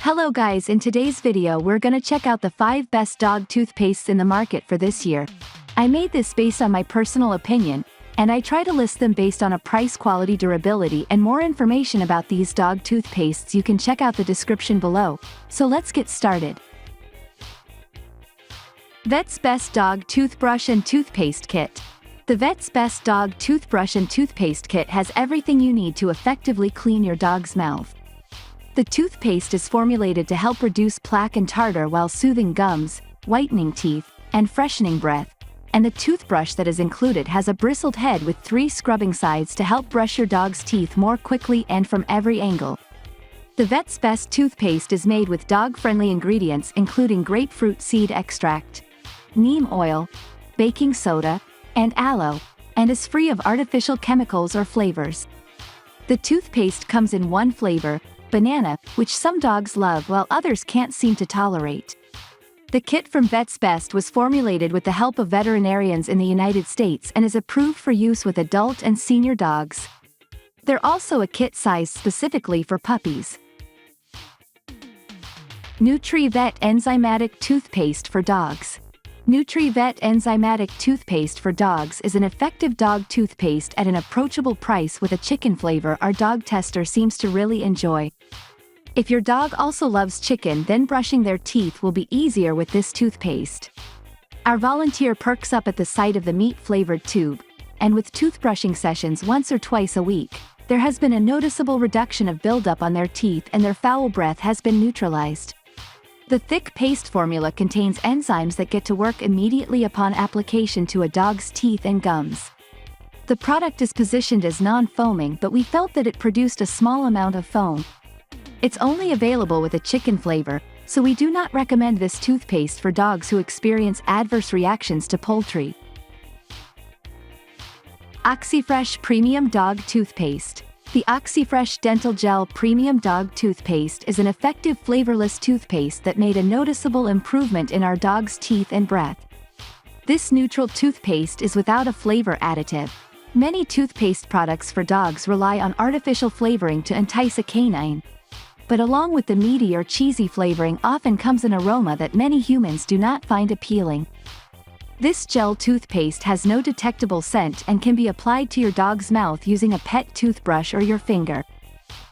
Hello guys, in today's video we're gonna check out the 5 best dog toothpastes in the market for this year. I made this based on my personal opinion, and I try to list them based on a price, quality, durability, and more information about these dog toothpastes you can check out the description below. So let's get started. Vet's Best Dog Toothbrush and Toothpaste Kit. The Vet's Best Dog Toothbrush and Toothpaste Kit has everything you need to effectively clean your dog's mouth. The toothpaste is formulated to help reduce plaque and tartar while soothing gums, whitening teeth, and freshening breath. And the toothbrush that is included has a bristled head with 3 scrubbing sides to help brush your dog's teeth more quickly and from every angle. The Vet's Best toothpaste is made with dog-friendly ingredients including grapefruit seed extract, neem oil, baking soda, and aloe, and is free of artificial chemicals or flavors. The toothpaste comes in one flavor, banana, which some dogs love while others can't seem to tolerate. The kit from Vet's Best was formulated with the help of veterinarians in the United States and is approved for use with adult and senior dogs. They're also a kit sized specifically for puppies. Nutri-Vet Enzymatic Toothpaste for Dogs. Nutri-Vet Enzymatic Toothpaste for Dogs is an effective dog toothpaste at an approachable price with a chicken flavor our dog tester seems to really enjoy. If your dog also loves chicken, then brushing their teeth will be easier with this toothpaste. Our volunteer perks up at the sight of the meat-flavored tube, and with toothbrushing sessions once or twice a week, there has been a noticeable reduction of buildup on their teeth and their foul breath has been neutralized. The thick paste formula contains enzymes that get to work immediately upon application to a dog's teeth and gums. The product is positioned as non-foaming, but we felt that it produced a small amount of foam. It's only available with a chicken flavor, so we do not recommend this toothpaste for dogs who experience adverse reactions to poultry. Oxyfresh Premium Dog Toothpaste. The Oxyfresh Dental Gel Premium Dog Toothpaste is an effective flavorless toothpaste that made a noticeable improvement in our dog's teeth and breath. This neutral toothpaste is without a flavor additive. Many toothpaste products for dogs rely on artificial flavoring to entice a canine. But along with the meaty or cheesy flavoring often comes an aroma that many humans do not find appealing. This gel toothpaste has no detectable scent and can be applied to your dog's mouth using a pet toothbrush or your finger.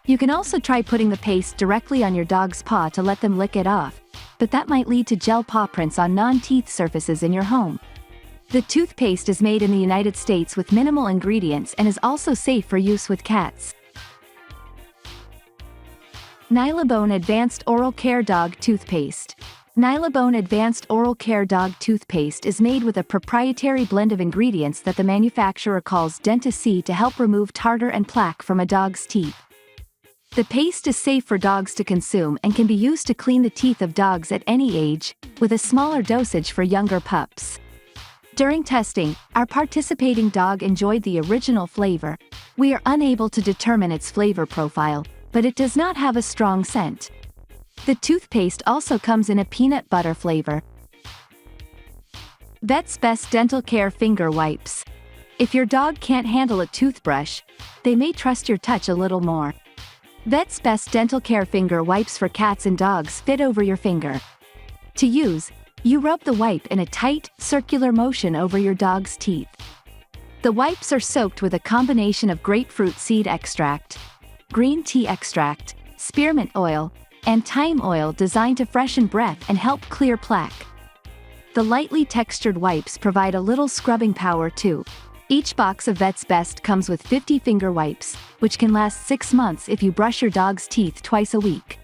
You can also try putting the paste directly on your dog's paw to let them lick it off, but that might lead to gel paw prints on non-teeth surfaces in your home. The toothpaste is made in the United States with minimal ingredients and is also safe for use with cats. Nylabone Advanced Oral Care Dog Toothpaste. Nylabone Advanced Oral Care Dog Toothpaste is made with a proprietary blend of ingredients that the manufacturer calls Denta-C to help remove tartar and plaque from a dog's teeth. The paste is safe for dogs to consume and can be used to clean the teeth of dogs at any age, with a smaller dosage for younger pups. During testing, our participating dog enjoyed the original flavor. We are unable to determine its flavor profile, but it does not have a strong scent. The toothpaste also comes in a peanut butter flavor. Vet's Best Dental Care Finger Wipes. If your dog can't handle a toothbrush, they may trust your touch a little more. Vet's Best Dental Care Finger Wipes for cats and dogs fit over your finger. To use, you rub the wipe in a tight, circular motion over your dog's teeth. The wipes are soaked with a combination of grapefruit seed extract, green tea extract, spearmint oil, and thyme oil designed to freshen breath and help clear plaque. The lightly textured wipes provide a little scrubbing power too. Each box of Vet's Best comes with 50 finger wipes, which can last 6 months if you brush your dog's teeth twice a week.